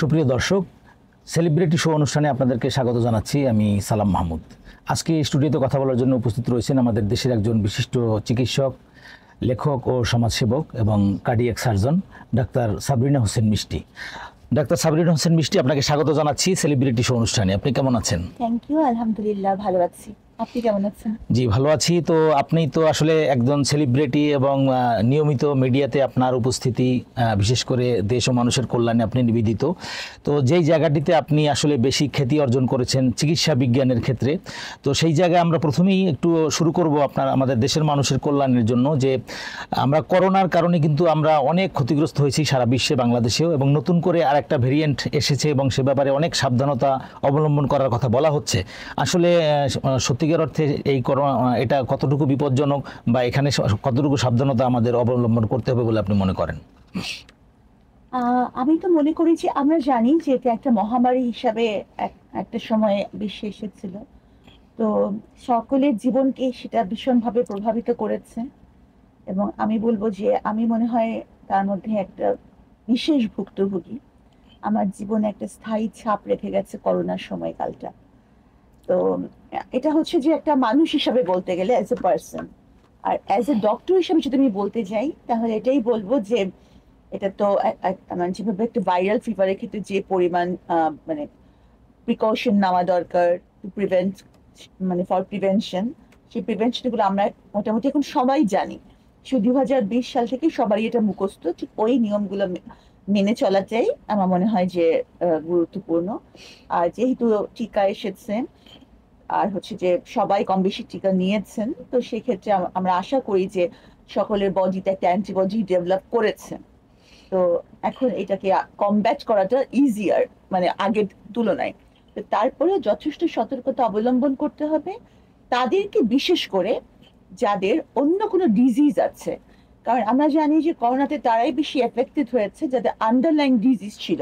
সুপ্রিয় দর্শক, celebrity show অনুষ্ঠানে আপনাদেরকে স্বাগত জানাচ্ছি। আমি সালাম মাহমুদ। আজকে স্টুডিওতে কথা বলার জন্য উপস্থিত রয়েছেন আমাদের দেশের একজন বিশিষ্ট চিকিৎসক, লেখক ও সমাজসেবক এবং cardiac surgeon doctor Sabrina Hossain মিষ্টি। ডাক্তার সাবরিনা হোসেন মিষ্টি, আপনাকে স্বাগত জানাচ্ছি সেলিব্রিটি শো অনুষ্ঠানে। আপনি কেমন আছেন? থ্যাংক ইউ, আলহামদুলিল্লাহ ভালো আছি। আপনি কেমন আছেন? জি, ভালো আছি। তো আপনি তো আসলে একজন সেলিব্রিটি এবং নিয়মিত মিডিয়াতে আপনার উপস্থিতি, বিশেষ করে দেশ ও মানুষের কল্যাণে আপনি নিবেদিত। তো যেই জায়গাটিতে আপনি আসলে বেশি খ্যাতি অর্জন করেছেন চিকিৎসা বিজ্ঞানের ক্ষেত্রে, তো সেই জায়গায় আমরা প্রথমেই একটু শুরু করব আমাদের দেশের মানুষের কল্যাণের জন্য। যে আমরা করোনার কারণে কিন্তু আমরা অনেক ক্ষতিগ্রস্ত হয়েছি সারা বিশ্বে, বাংলাদেশেও, এবং নতুন করে আর একটা ভেরিয়েন্ট এসেছে এবং সে ব্যাপারে অনেক সাবধানতা অবলম্বন করার কথা বলা হচ্ছে। আসলে সত্যিকার অর্থে এই করোনা এটা কতটুকু বিপজ্জনক বা এখানে কতটুকু সাবধানতা আমাদের অবলম্বন করতে হবে বলে আপনি মনে করেন? আমি তো মনে করি যে আমরা জানি যে এটা একটা মহামারী হিসাবে একটা সময়ে বিশ্বে এসেছিল। তো সকলের জীবনকে সেটা ভীষণভাবে প্রভাবিত করেছে এবং আমি বলবো যে আমি মনে হয় তার মধ্যে একটা বিশেষ ভুক্তভোগী। আমার জীবনে একটা স্থায়ী ছাপ রেখে গেছে করোনার সময়কালটা। তো এটা হচ্ছে যে একটা মানুষ হিসাবে বলতে গেলে অ্যাজ এ পার্সন, আর অ্যাজ এ ডক্টর হিসাবে যদি আমি বলতে যাই তাহলে এটাই বলবো যে এটা তো মানে যেভাবে একটা ভাইরাল ফিভারের ক্ষেত্রে যে পরিমাণ মানে প্রিকশন নেওয়া দরকার টু প্রিভেন্ট, মানে ফর প্রিভেনশন, সেই প্রিভেনশনগুলো আমরা মোটামুটি এখন সবাই জানি। 2020 সাল থেকে সবারই এটা মুখস্থ, ঠিক ওই নিয়মগুলো মেনে চলাটাই আমার মনে হয় যে গুরুত্বপূর্ণ। আর যেহেতু টিকা এসেছে আর হচ্ছে যে সবাই কম বেশি টিকা নিয়েছেন, তো সেক্ষেত্রে আমরা আশা করি যে সকলের বডিতে একটা অ্যান্টিবডি ডেভেলপ করেছে। তো এখন এটাকে কমব্যাট করাটা ইজিয়ার, মানে আগের তুলনায়। তো তারপরে যথেষ্ট সতর্কতা অবলম্বন করতে হবে তাদেরকে, বিশেষ করে যাদের অন্য কোনো ডিজিজ আছে। কারণ আমরা জানি যে করোনাতে তারাই বেশি এফেক্টেড হয়েছে যাদের আন্ডারলাইং ডিজিজ ছিল,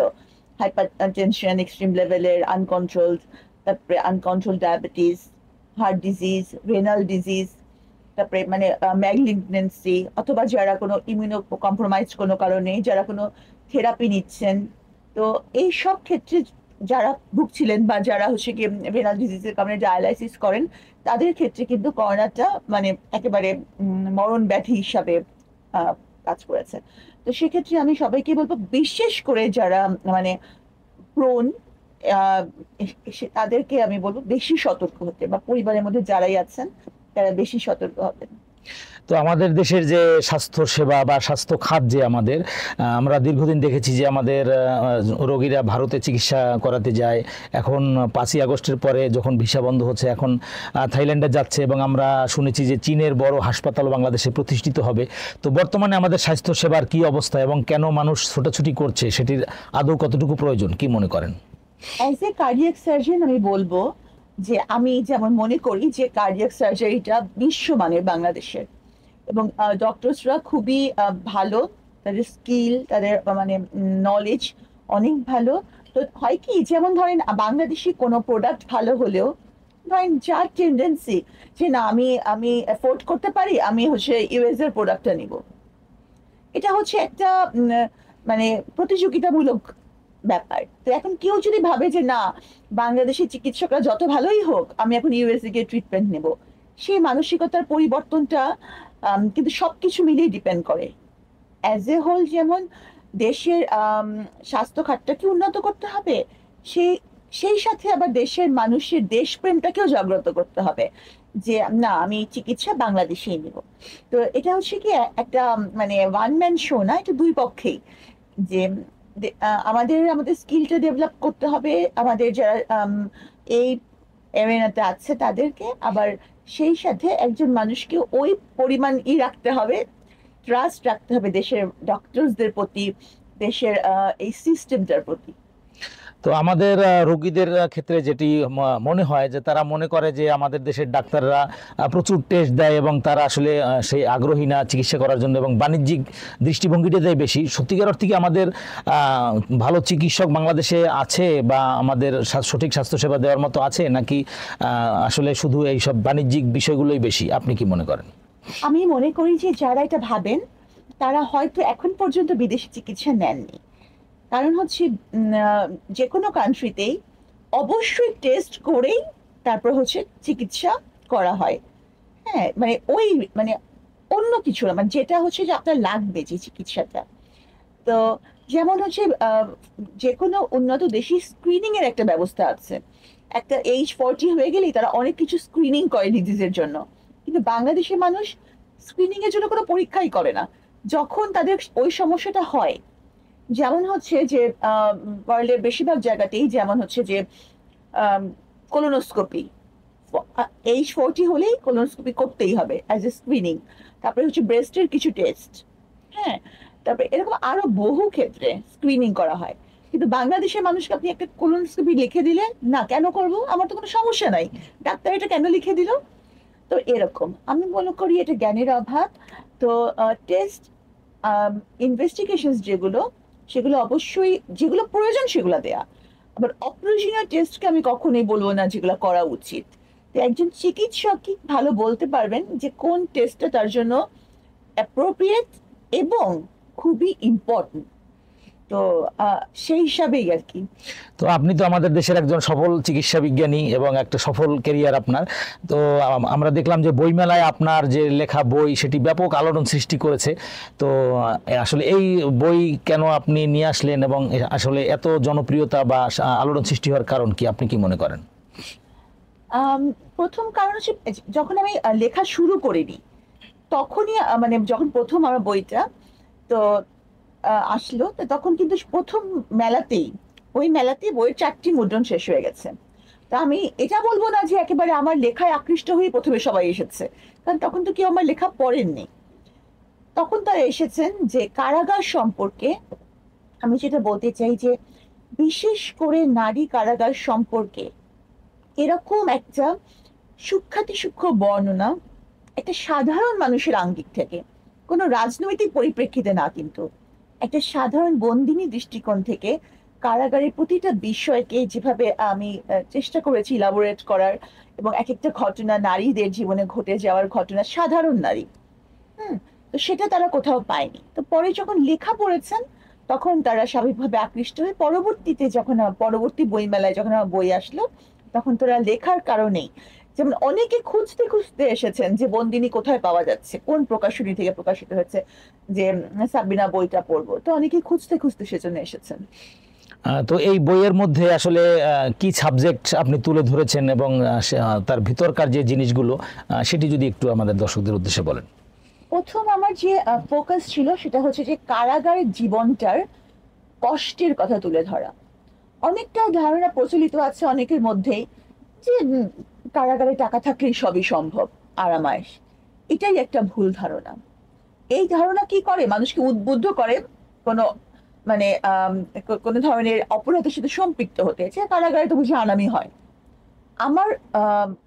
হাইপার টেনশন এক্সট্রিম লেভেলের, আনকন্ট্রোলড, তারপরে uncontrol diabetes, heart disease, renal disease, তারপরে মানে ম্যালিগন্যান্সি, অথবা যারা কোনো ইমিউনো কম্প্রোমাইজ কোনো কারণে যারা কোনো থেরাপি নিচ্ছেন। তো এই সব ক্ষেত্রে যারা ভুগছিলেন বা যারা হচ্ছে কি রেনাল ডিজিজের কারণে ডায়ালাইসিস করেন, তাদের ক্ষেত্রে কিন্তু করোনাটা মানে একেবারে মরণ ব্যাধি হিসাবে কাজ করেছে। তো সেক্ষেত্রে আমি সবাইকে বলবো, বিশেষ করে যারা মানে প্রোন, তাদেরকে আমি বলবো বেশি সতর্ক হতে, বা পরিবারের মধ্যে যারাই আছেন তারা বেশি সতর্ক হবেন। তো আমাদের দেশের যে স্বাস্থ্য সেবা বা স্বাস্থ্য খাত, যে আমরা দীর্ঘদিন দেখেছি যে আমাদের রোগীরা ভারতে চিকিৎসা করাতে যায়। এখন 5ই আগস্টের পরে যখন ভিসা বন্ধ হচ্ছে, এখন থাইল্যান্ডে যাচ্ছে, এবং আমরা শুনেছি যে চীনের বড় হাসপাতাল বাংলাদেশে প্রতিষ্ঠিত হবে। তো বর্তমানে আমাদের স্বাস্থ্য সেবার কি অবস্থা এবং কেন মানুষ ছোটাছুটি করছে, সেটির আদৌ কতটুকু প্রয়োজন, কি মনে করেন? অ্যাজ এ কার্ডিয়াক সার্জন আমি বলবো যে আমি যেমন মনে করি যে কার্ডিয়াক সার্জারিটা বিশ্বমানের বাংলাদেশের, এবং ডক্টরসরা খুবই ভালো, তাদের স্কিল, তাদের মানে নলেজ অনেক ভালো। তো হয় কি, যেমন ধরেন বাংলাদেশি কোনো প্রোডাক্ট ভালো হলেও ধরেন যার টেন্ডেন্সি যে না আমি আমি অ্যাফোর্ড করতে পারি, আমি হচ্ছে ইউএস এর প্রোডাক্টটা নিব, এটা হচ্ছে একটা মানে প্রতিযোগিতামূলক ব্যাপার। তো এখন কেউ যদি ভাবে যে না, বাংলাদেশের চিকিৎসকরা যত ভালোই হোক আমি এখন ইউএসএ গিয়ে ট্রিটমেন্ট নেব, সেই মানসিকতার পরিবর্তনটা কিন্তু সবকিছু মিলিয়ে ডিপেন্ড করে। অ্যাজ এ হোল যেমন দেশের স্বাস্থ্য খাতটাকে উন্নত করতে হবে, সেই সেই সাথে আবার দেশের মানুষের দেশপ্রেমটাকেও জাগ্রত করতে হবে যে না, আমি চিকিৎসা বাংলাদেশেই নিব। তো এটা হচ্ছে কি একটা মানে ওয়ান ম্যান শো না, এটা দুই পক্ষেই। যে আমাদের আমাদের স্কিলটা ডেভেলপ করতে হবে, আমাদের যারা এই এরিয়াতে আছে তাদেরকে, আবার সেই সাথে একজন মানুষকে ওই পরিমাণ রাখতে হবে, ট্রাস্ট রাখতে হবে দেশের ডক্টরসদের প্রতি, দেশের এই সিস্টেমটার প্রতি। তো আমাদের রোগীদের ক্ষেত্রে যেটি মনে হয় যে তারা মনে করে যে আমাদের দেশের ডাক্তাররা প্রচুর টেস্ট দেয় এবং তারা আসলে সেই আগ্রহী না চিকিৎসা করার জন্য, এবং বাণিজ্যিক দৃষ্টিভঙ্গিটা দেয় বেশি। সত্যিকার অর্থে কি আমাদের ভালো চিকিৎসক বাংলাদেশে আছে বা আমাদের সঠিক স্বাস্থ্যসেবা দেওয়ার মতো আছে, নাকি আসলে শুধু এই সব বাণিজ্যিক বিষয়গুলোই বেশি? আপনি কি মনে করেন? আমি মনে করি যে যারা এটা ভাবেন তারা হয়তো এখন পর্যন্ত বিদেশি চিকিৎসা নেননি। কারণ হচ্ছে যে কোনো কান্ট্রিতেই অবশ্যই টেস্ট করেই তারপর হচ্ছে চিকিৎসা করা হয়। হ্যাঁ, মানে ওই মানে অন্য কিছু না, মানে যেটা হচ্ছে যে আপনার লাগবে যে চিকিৎসাটা। তো যেমন হচ্ছে যে কোনো উন্নত দেশে স্ক্রিনিং এর একটা ব্যবস্থা আছে। একটা Age 40 হয়ে গেলেই তারা অনেক কিছু স্ক্রিনিং করে ডিজিজের জন্য, কিন্তু বাংলাদেশের মানুষ স্ক্রিনিং এর জন্য কোনো পরীক্ষাই করে না যখন তাদের ওই সমস্যাটা হয়। যেমন হচ্ছে যে ওয়ার্ল্ডের বেশিরভাগ জায়গাতেই যেমন হচ্ছে যে কোলোনোস্কোপি, Age 40 হলেই কোলোনোস্কোপি করতেই হবে অ্যাজ এ স্ক্রিনিং। তারপরে হচ্ছে ব্রেস্টের কিছু টেস্ট, হ্যাঁ, তারপরে এরকম আরো বহু ক্ষেত্রে স্ক্রিনিং করা হয়। কিন্তু বাংলাদেশের মানুষকে আপনি একটা কোলোনোস্কোপি লিখে দিলে, না কেন করব, আমার তো কোনো সমস্যা নাই, ডাক্তার এটা কেন লিখে দিল। তো এরকম আমি মনে করি এটা জ্ঞানের অভাব। তো টেস্ট ইনভেস্টিগেশন যেগুলো, সেগুলো অবশ্যই যেগুলো প্রয়োজন সেগুলো দেয়া। আবার অপ্রয়োজনীয় টেস্টকে আমি কখনোই বলবো না যেগুলো করা উচিত। তো একজন চিকিৎসকই ভালো বলতে পারবেন যে কোন টেস্টটা তার জন্য অ্যাপ্রোপ্রিয়েট এবং খুবই ইম্পর্টেন্ট। তো সেই হিসাবেই আর কি। তো আপনি তো আমাদের দেশের একজন সফল চিকিৎসা বিজ্ঞানী এবং একটা সফল ক্যারিয়ার আপনার। তো আমরা দেখলাম যে বইমেলায় আপনার যে লেখা বই সেটি ব্যাপক আলোড়ন সৃষ্টি করেছে। তো আসলে এই বই কেন আপনি নিয়ে আসলেন এবং আসলে এত জনপ্রিয়তা বা আলোড়ন সৃষ্টি হওয়ার কারণ কি, আপনি কি মনে করেন? আম, প্রথম কারণ হচ্ছে যখন আমি লেখা শুরু করিনি তখনই মানে যখন প্রথম আমার বইটা তো আসলো, তো তখন কিন্তু প্রথম মেলাতেই, ওই মেলাতেই বইয়ের 4টি মুদ্রণ শেষ হয়ে গেছে। তা আমি এটা বলবো না যে একেবারে আমার লেখায় আকৃষ্ট হয়ে প্রথমে সবাই এসেছে, কারণ তখন তো কেউ আমার লেখা পড়েননি। তখন তারা এসেছেন যে কারাগার সম্পর্কে। আমি যেটা বলতে চাই যে বিশেষ করে নারী কারাগার সম্পর্কে এরকম একটা সূক্ষ্মাতি সূক্ষ্ম বর্ণনা একটা সাধারণ মানুষের আঙ্গিক থেকে, কোনো রাজনৈতিক পরিপ্রেক্ষিতে না, কিন্তু একটা সাধারণ বন্দিনী দৃষ্টিকোণ থেকে কারাগারের প্রতিটা বিষয়কে যেভাবে আমি চেষ্টা করেছি ইলাবোরেট করার, এবং এক একটা ঘটনা নারীদের জীবনে ঘটে যাওয়ার ঘটনা, সাধারণ নারী, হুম, তো সেটা তারা কোথাও পায়নি। তো পরে যখন লেখা পড়েছেন তখন তারা স্বাভাবিকভাবে আকৃষ্ট হয়ে পরবর্তীতে যখন পরবর্তী বইমেলায় যখন আমার বই আসলো তখন তারা লেখার কারণেই, যেমন অনেকে খুঁজতে খুঁজতে এসেছেন যে বন্দিনী কোথায় পাওয়া যাচ্ছে, কোন প্রকাশনী থেকে প্রকাশিত হয়েছে, যে সাবিনা বইটা পড়বো, তো অনেকে খুঁজতে খুঁজতে সেজন্য এসেছেন। তো এই বইয়ের মধ্যে আসলে কি সাবজেক্ট আপনি তুলে ধরেছেন এবং তার ভিতরকার যে জিনিসগুলো সেটি যদি একটু আমাদের দর্শকদের উদ্দেশ্যে বলেন। প্রথম আমার যে ফোকাস ছিল সেটা হচ্ছে যে কারাগারের জীবনটার কষ্টের কথা তুলে ধরা। অনেকটা ধারণা প্রচলিত আছে অনেকের মধ্যেই যে কারাগারে টাকা থাকলেই সবই সম্ভব, আরামায়েশ। এটাই একটা ভুল ধারণা। এই ধারণা কি করে, মানুষকে উদ্বুদ্ধ করে কোনো মানে কোনো ধরনের অপরাধের সাথে সম্পৃক্ত হতে, যে কারাগারে তো বুঝি আরামই হয়। আমার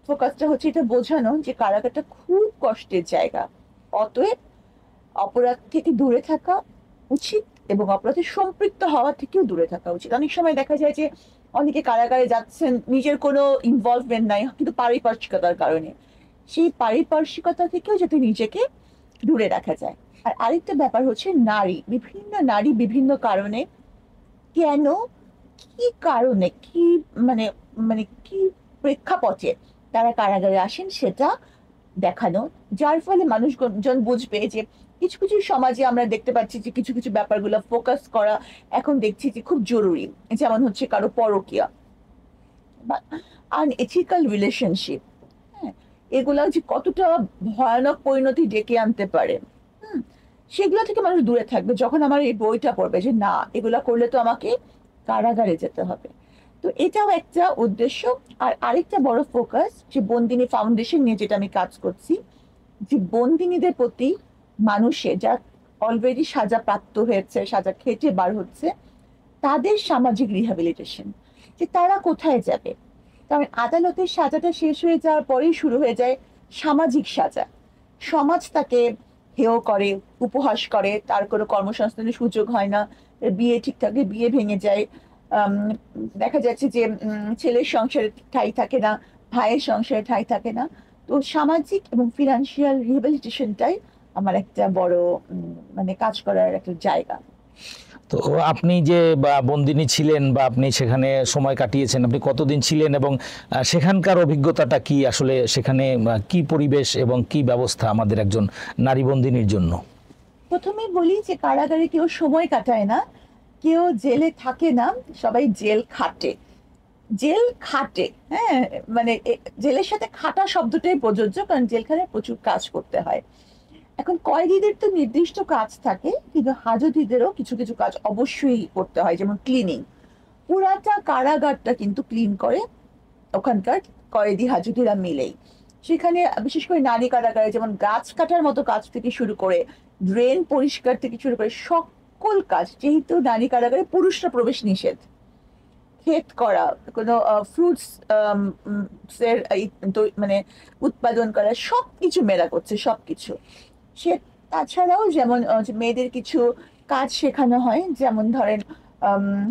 ফোকাসটা হচ্ছে এটা বোঝানো যে কারাগারটা খুব কষ্টের জায়গা, অতএব অপরাধ থেকে দূরে থাকা উচিত এবং অপরাধে সম্পৃক্ত হওয়া থেকেও দূরে থাকা উচিত। অনেক সময় দেখা যায় যে অনেকে কারাগারে যাচ্ছেন নিজের কোনো ইনভলভমেন্ট নাই, কিন্তু পারিপার্শ্বিকতার কারণে, সেই পারিপার্শ্বিকতা থেকেও যাতে নিজেকে দূরে রাখা যায়। আর আরেকটা ব্যাপার হচ্ছে নারী বিভিন্ন কারণে, কেন, কি কারণে, কি মানে মানে কি প্রেক্ষাপটে তারা কারাগারে আসেন সেটা দেখানো, যার ফলে মানুষজন বুঝবে যে কিছু কিছু সমাজে আমরা দেখতে পাচ্ছি যে কিছু কিছু ব্যাপারগুলো ফোকাস করা এখন দেখছি যে খুব জরুরি। যেমন হচ্ছে কারো পরকীয়া বা আনএথিক্যাল রিলেশনশিপ, হ্যাঁ, এগুলো যে কতটা ভয়ানক পরিণতি ডেকে আনতে পারে, হুম, সেগুলো থেকে মানুষ দূরে থাকবে যখন আমার এই বইটা পড়বে, যে না এগুলা করলে তো আমাকে কারাগারে যেতে হবে। তো এটাও একটা উদ্দেশ্য। আর আরেকটা বড় ফোকাস যে বন্দিনী ফাউন্ডেশন নিয়ে যেটা আমি কাজ করছি, যে বন্দিনীদের প্রতি মানুষের যারা অলরেডি সাজা প্রাপ্ত হয়েছে, সাজা খেটে বার হচ্ছে, তাদের সামাজিক রিহ্যাবিলিটেশন, যে তারা কোথায় যাবে। কারণ আদালতের সাজাটা শেষ হয়ে যাওয়ার পরেই শুরু হয়ে যায় সামাজিক সাজা। সমাজ তাকে হেয় করে, উপহাস করে, তার কোনো কর্মসংস্থানের সুযোগ হয় না, বিয়ে ঠিকঠাক বিয়ে ভেঙে যায়, আম, দেখা যাচ্ছে যে ছেলের সংসারে ঠাঁই থাকে না, ভাইয়ের সংসারে ঠাঁই থাকে না। তো সামাজিক এবং ফিনান্সিয়াল রিহ্যাবিলিটেশনটাই আমার একটা বড় মানে কাজ করার একটা জায়গা। তো আপনি যে বন্দিনী ছিলেন বা আপনি সেখানে সময় কাটিয়েছেন, আপনি কতদিন ছিলেন এবং সেখানকার অভিজ্ঞতাটা কি, আসলে সেখানে কি পরিবেশ এবং কি ব্যবস্থা আমাদের একজন নারী বন্দিনীর জন্য? প্রথমে বলি যে কারাগারে কেউ সময় কাটায় না, কেউ জেলে থাকে না, সবাই জেল খাটে। জেল খাটে, হ্যাঁ, মানে জেলের সাথে খাটা শব্দটাই প্রযোজ্য, কারণ জেলখানায় প্রচুর কাজ করতে হয়। এখন কয়েদিদের তো নির্দিষ্ট কাজ থাকে, কিন্তু হাজতীদেরও কিছু কিছু কাজ অবশ্যই করতে হয়, যেমন ক্লিনিং। পুরাটা কারাগারটা কিন্তু ক্লিন করে ওখানকার কয়েদি হাজতীরা মিলেই। সেখানে বিশেষ করে নারী কারাগারে যেমন গাছ কাটার মতো কাজ থেকে শুরু করে ড্রেন পরিষ্কার থেকে শুরু করে সকল কাজ, যেহেতু নারী কারাগারে পুরুষরা প্রবেশ নিষেধ, ক্ষেত করা, কোনো ফ্রুটস এর মানে উৎপাদন করা, সবকিছু মেয়েরা করছে, সবকিছু। সে তাছাড়াও যেমন যে মেয়েদের কিছু কাজ শেখানো হয়, যেমন ধরেন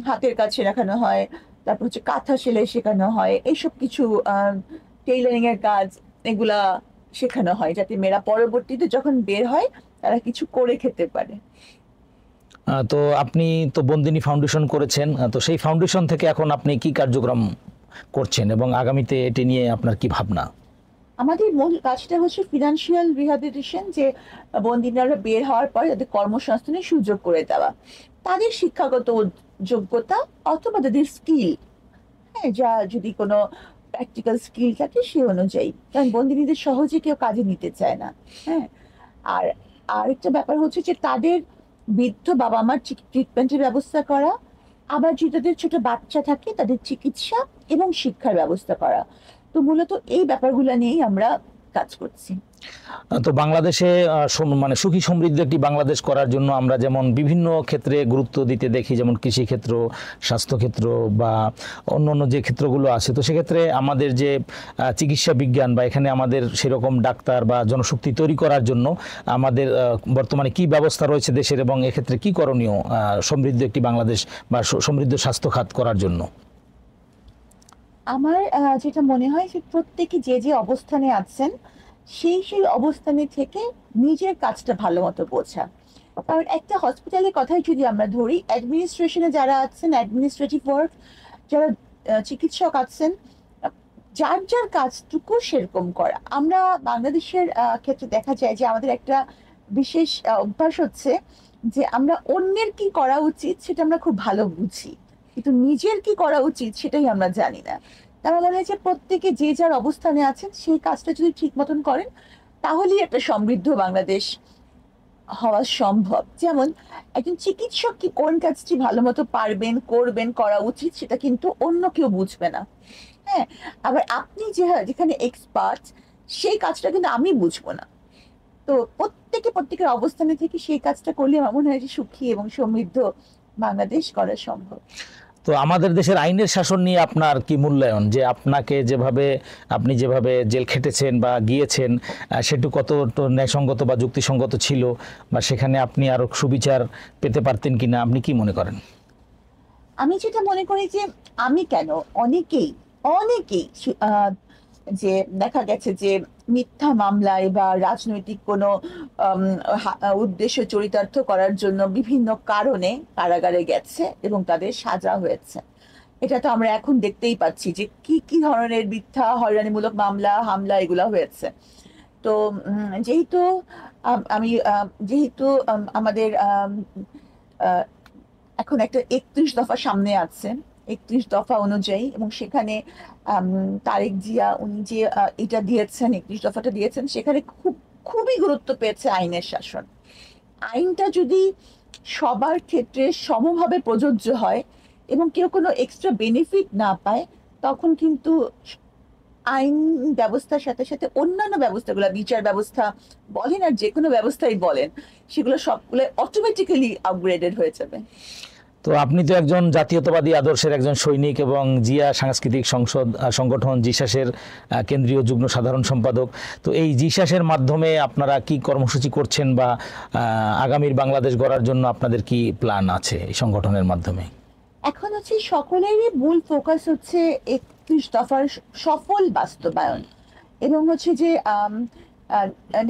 হাতের কাজ শেখানো হয়, তারপর হচ্ছে কাঁথা সেলাই শেখানো হয়, এইসব কিছু টেইলারিং এর কাজ, এগুলা শেখানো হয়, যাতে মেয়েরা পরবর্তীতে যখন বের হয় তারা কিছু করে খেতে পারে। তো আপনি তো বন্দিনী ফাউন্ডেশন করেছেন, তো সেই ফাউন্ডেশন থেকে এখন আপনি কি কার্যক্রম করছেন এবং আগামীতে এটি নিয়ে আপনার কি ভাবনা? আমাদের মূল কাজটা হচ্ছে ফিনান্সিয়াল রিহ্যাবিলিটেশন, যে বন্দিনীরা বের হওয়ার পর তাদের কর্মসংস্থানের সুযোগ করে দেওয়া, তাদের শিক্ষাগত যোগ্যতা অথবা তাদের স্কিল, হ্যাঁ, যা যদি কোনো প্র্যাকটিক্যাল স্কিল থাকে সে অনুযায়ী, কারণ বন্দিনীদের সহজে কেউ কাজে নিতে চায় না। হ্যাঁ, আর আরেকটা ব্যাপার হচ্ছে যে তাদের বৃদ্ধ বাবা মার ট্রিটমেন্টের ব্যবস্থা করা, আবার যদি তাদের ছোট বাচ্চা থাকে তাদের চিকিৎসা এবং শিক্ষার ব্যবস্থা করা। তো মূলত এই ব্যাপারগুলো নিয়েই আমরা কাজ করছি। তো বাংলাদেশে মানে সুখী সমৃদ্ধ একটি বাংলাদেশ করার জন্য আমরা যেমন বিভিন্ন ক্ষেত্রে গুরুত্ব দিতে দেখি, যেমন কৃষিক্ষেত্র, স্বাস্থ্যক্ষেত্র বা অন্য অন্য যে ক্ষেত্রগুলো আছে, তো সেক্ষেত্রে আমাদের যে চিকিৎসা বিজ্ঞান বা এখানে আমাদের সেরকম ডাক্তার বা জনশক্তি তৈরি করার জন্য আমাদের বর্তমানে কি ব্যবস্থা রয়েছে দেশের, এবং এক্ষেত্রে কি করণীয় সমৃদ্ধ একটি বাংলাদেশ বা সমৃদ্ধ স্বাস্থ্য খাত করার জন্য? আমার যেটা মনে হয় যে প্রত্যেকে যে যে অবস্থানে আছেন সেই সেই অবস্থানে থেকে নিজের কাজটা ভালো মতো বোঝা। কারণ একটা হসপিটালের কথাই যদি আমরা ধরি, অ্যাডমিনিস্ট্রেশনে যারা আছেন, অ্যাডমিনিস্ট্রেটিভ ওয়ার্ক, যারা চিকিৎসক আছেন, যার যার কাজটুকু সেরকম করা। আমরা বাংলাদেশের ক্ষেত্রে দেখা যায় যে আমাদের একটা বিশেষ অভ্যাস হচ্ছে যে আমরা অন্যের কি করা উচিত সেটা আমরা খুব ভালো বুঝি, কিন্তু নিজের কি করা উচিত সেটাই আমরা জানি না। আমার মনে হয় যে প্রত্যেকে যে যার অবস্থানে আছেন সেই কাজটা যদি ঠিক মতন করেন, তাহলেই একটা সমৃদ্ধ বাংলাদেশ হওয়া সম্ভব। যেমন একজন চিকিৎসক কি কোন কাজটি ভালো মতো পারবেন, করবেন, করা উচিত, সেটা কিন্তু অন্য কেউ বুঝবে না। হ্যাঁ, আবার আপনি যেখানে এক্সপার্ট সেই কাজটা কিন্তু আমি বুঝবো না। তো প্রত্যেকের অবস্থানে থেকে সেই কাজটা করলে আমার মনে হয় যে সুখী এবং সমৃদ্ধ বাংলাদেশ করা সম্ভব। তো আমাদের দেশের আইনের শাসন নিয়ে আপনার কি মূল্যায়ন, যে আপনাকে যেভাবে আপনি যেভাবে জেল খেটেছেন বা গিয়েছেন সেটু কত ন্যায়সঙ্গত বা যুক্তিসঙ্গত ছিল, বা সেখানে আপনি আরো সুবিচার পেতে পারতেন কিনা, আপনি কি মনে করেন? আমি যেটা মনে করি যে আমি কেন, অনেকেই অনেকেই যে দেখা গেছে যে মিথ্যা মামলায় বা রাজনৈতিক কোনো উদ্দেশ্য চরিতার্থ করার জন্য বিভিন্ন কারণে কারাগারে গেছে এবং তাদের সাজা হয়েছে। এটা তো আমরা এখন দেখতেই পাচ্ছি যে কি কি ধরনের মিথ্যা হয়রানিমূলক মামলা, হামলা এগুলা হয়েছে। তো যেহেতু আমি যেহেতু আমাদের এখন একটা 31 দফা সামনে আছে, 31 দফা অনুযায়ী, এবং সেখানে তারেক জিয়া উনি যে এটা দিয়েছেন, 31 দফাটা দিয়েছেন, সেখানে খুবই গুরুত্ব পেয়েছে আইনের শাসন। আইনটা যদি সবার ক্ষেত্রে সমভাবে প্রযোজ্য হয় এবং কেউ কোনো এক্সট্রা বেনিফিট না পায়, তখন কিন্তু আইন ব্যবস্থার সাথে সাথে অন্যান্য ব্যবস্থাগুলো, বিচার ব্যবস্থা বলেন আর যে কোনো ব্যবস্থাই বলেন, সেগুলো সবগুলো অটোমেটিক্যালি আপগ্রেডেড হয়ে যাবে। তো আপনি তো একজন জাতীয়তাবাদী আদর্শের একজন সৈনিক এবং জিয়া সাংস্কৃতিক সংগঠন জিসাসের কেন্দ্রীয় যুগ্ম সাধারণ সম্পাদক। তো এই জিসাসের মাধ্যমে আপনারা কি কর্মসূচি করছেন বা আগামীর বাংলাদেশ গড়ার জন্য আপনাদের কি প্ল্যান আছে এই সংগঠনের মাধ্যমে? এখন হচ্ছে সকলেরই মূল ফোকাস হচ্ছে 31 দফার সফল বাস্তবায়ন, এবং হচ্ছে যে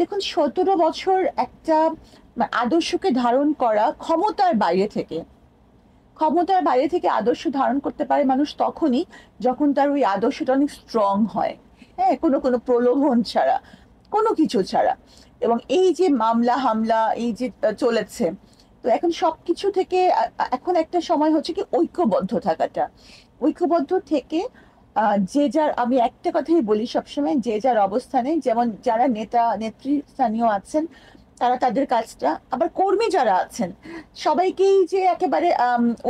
দেখুন 17 বছর একটা আদর্শকে ধারণ করা ক্ষমতার বাইরে থেকে, ক্ষমতার বাইরে থেকে আদর্শ ধারণ করতে পারে মানুষ তখনই যখন তার ওই আদর্শটা অনেক স্ট্রং হয়, হ্যাঁ, কোনো কোনো প্রলোভন ছাড়া, কোনো কিছু ছাড়া। এবং এই যে মামলা হামলা এই যে চলেছে, তো এখন সবকিছু থেকে এখন একটা সময় হচ্ছে কি ঐক্যবদ্ধ থাকাটা, ঐক্যবদ্ধ থেকে যে যার, আমি একটা কথাই বলি সবসময়, যে যার অবস্থানে, যেমন যারা নেতা নেতৃস্থানীয় আছেন তারা তাদের কাজটা, আবার কর্মী যারা আছেন সবাইকেই যে একেবারে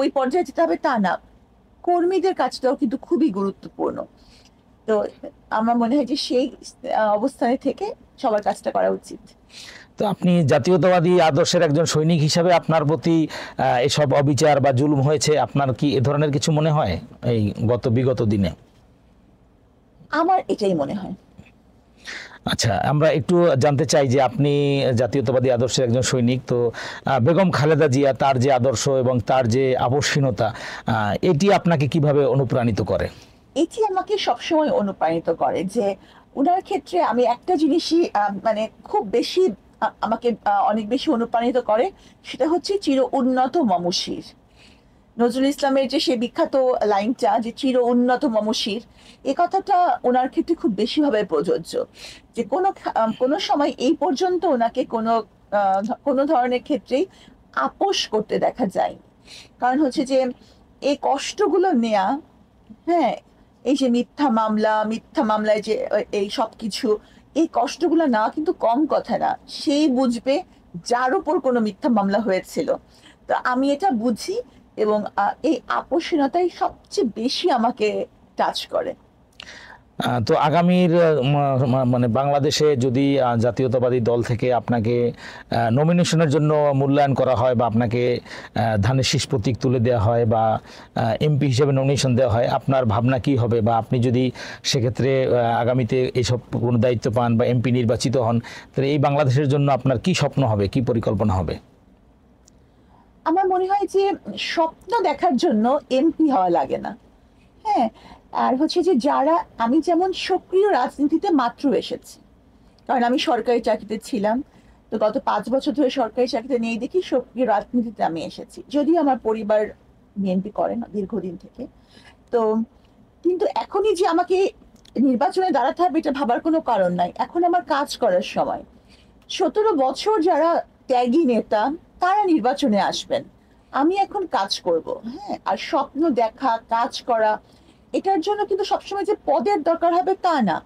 ওই পর্যায়ে যেতে হবে তা না, কর্মীদের কাজটাও কিন্তু খুবই গুরুত্বপূর্ণ। তো আমার মনে হয় যে সেই অবস্থানে থেকে সবার কাজটা করা উচিত। তো আপনি জাতীয়তাবাদী আদর্শের একজন সৈনিক হিসাবে আপনার প্রতি এসব অবিচার বা জুলুম হয়েছে, আপনার কি এ ধরনের কিছু মনে হয় এই বিগত দিনে? আমার এটাই মনে হয়। আচ্ছা, আমরা একটু জানতে চাই যে আপনি জাতীয়তাবাদী আদর্শের একজন সৈনিক, তো বেগম খালেদা জিয়া, তার যে আদর্শ এবং তার যে আপসহীনতা, এটি আপনাকে কিভাবে অনুপ্রাণিত করে? এটি আমাকে সবসময় অনুপ্রাণিত করে যে উনার ক্ষেত্রে আমি একটা জিনিসই মানে খুব বেশি আমাকে অনেক বেশি অনুপ্রাণিত করে, সেটা হচ্ছে চির উন্নত মমশির। নজরুল ইসলামের যে সে বিখ্যাত লাইনটা যে চির উন্নত মমশির, এ কথাটা ওনার ক্ষেত্রে খুব বেশিভাবে প্রযোজ্য। যে কোনো সময় এই পর্যন্ত ওনাকে কোনো ধরনের ক্ষেত্রেই আপোষ করতে দেখা যায়নি। কারণ হচ্ছে যে এই কষ্টগুলো নেয়া, হ্যাঁ, এই যে মিথ্যা মামলায় যে এই সব কিছু, এই কষ্টগুলো না কিন্তু কম কথা না। সেই বুঝবে যার উপর কোনো মিথ্যা মামলা হয়েছিল। তো আমি এটা বুঝি এবং এই আপোষহীনতাই সবচেয়ে বেশি আমাকে টাচ করে। তো আগামীর মানে বাংলাদেশে যদি জাতীয়তাবাদী দল থেকে আপনাকে নমিনেশনের জন্য মূল্যায়ন করা হয় বা আপনাকে ধানের শীষ প্রতীক তুলে দেওয়া হয় বা এমপি হিসেবে নমিনেশন দেওয়া হয়, আপনার ভাবনা কি হবে? বা আপনি যদি সেক্ষেত্রে আগামীতে এইসব কোনো দায়িত্ব পান বা এমপি নির্বাচিত হন, তাহলে এই বাংলাদেশের জন্য আপনার কি স্বপ্ন হবে, কি পরিকল্পনা হবে? আমার মনে হয় যে স্বপ্ন দেখার জন্য এমপি হওয়া লাগে না, হ্যাঁ। আর হচ্ছে যে যারা, আমি যেমন সক্রিয় রাজনীতিতে মাত্র এসেছি, কারণ আমি সরকারি চাকরিতে ছিলাম, তো গত 5 বছর ধরে সরকারি চাকরিতে নেই দেখি সক্রিয় রাজনীতিতে আমি এসেছি, যদিও আমার পরিবার বিএনপি করে না দীর্ঘদিন থেকে। তো কিন্তু এখনই যে আমাকে নির্বাচনে দাঁড়াতে হবে এটা ভাবার কোনো কারণ নাই, এখন আমার কাজ করার সময়। 17 বছর যারা ত্যাগী নেতা তারা নির্বাচনে আসবেন, আমি এখন কাজ করব, হ্যাঁ। আর স্বপ্ন দেখা, কাজ করা, এটার জন্য কিন্তু সবসময় যে পদের দরকার হবে তা না।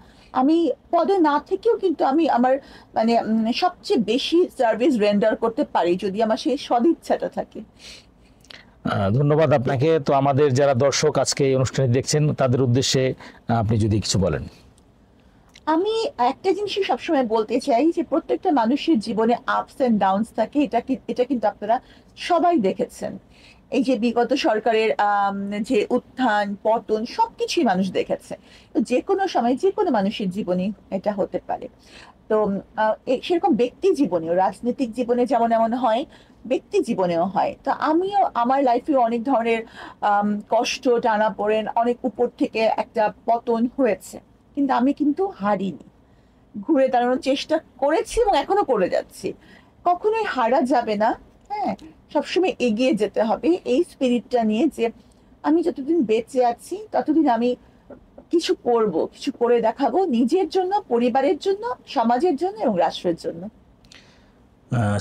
আমি পদে না থেকেও কিন্তু আমি আমার মানে সবচেয়ে বেশি সার্ভিস রেন্ডার করতে পারি যদি আমার সেই সদিচ্ছাটা থাকে। ধন্যবাদ আপনাকে। তো আমাদের যারা দর্শক আজকে এই অনুষ্ঠানে দেখছেন তাদের উদ্দেশ্যে আপনি যদি কিছু বলেন। আমি একটা জিনিসই সবসময় বলতে চাই যে প্রত্যেকটা মানুষের জীবনে আপস এন্ড ডাউনস থাকে, এটা কিন্তু আপনারা সবাই দেখেছেন। এই যে বিগত সরকারের যে উত্থান পতন সবকিছুই মানুষ দেখেছে। তো যে কোনো সময় যে কোনো মানুষের জীবনে এটা হতে পারে। তো সেরকম ব্যক্তি জীবনেও, রাজনৈতিক জীবনে যেমন এমন হয়, ব্যক্তি জীবনেও হয়। তো আমিও আমার লাইফে অনেক ধরনের কষ্ট, টানাপোড়েন, অনেক উপর থেকে একটা পতন হয়েছে, কিন্তু আমি কিন্তু হারিনি, ঘুরে দাঁড়ানোর চেষ্টা করেছি এবং এখনো করে যাচ্ছি। কখনোই হারা যাবে না, হ্যাঁ, সবসময় এগিয়ে যেতে হবে এই স্পিরিটটা নিয়ে যে আমি যতদিন বেঁচে আছি ততদিন আমি কিছু করব, কিছু করে দেখাবো, নিজের জন্য, পরিবারের জন্য, সমাজের জন্য এবং রাষ্ট্রের জন্য।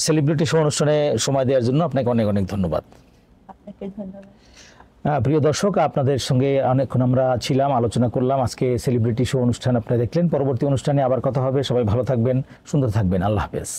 সেলিব্রিটি শো অনুষ্ঠানে সময় দেওয়ার জন্য আপনাকে অনেক অনেক ধন্যবাদ। আপনাকে ধন্যবাদ। প্রিয় দর্শক, আপনাদের সঙ্গে অনেকক্ষণ আমরা ছিলাম, আলোচনা করলাম। আজকে সেলিব্রিটি শো অনুষ্ঠান আপনারা দেখলেন। পরবর্তী অনুষ্ঠানে আবার কথা হবে। সবাই ভালো থাকবেন, সুন্দর থাকবেন। আল্লাহ হাফেজ।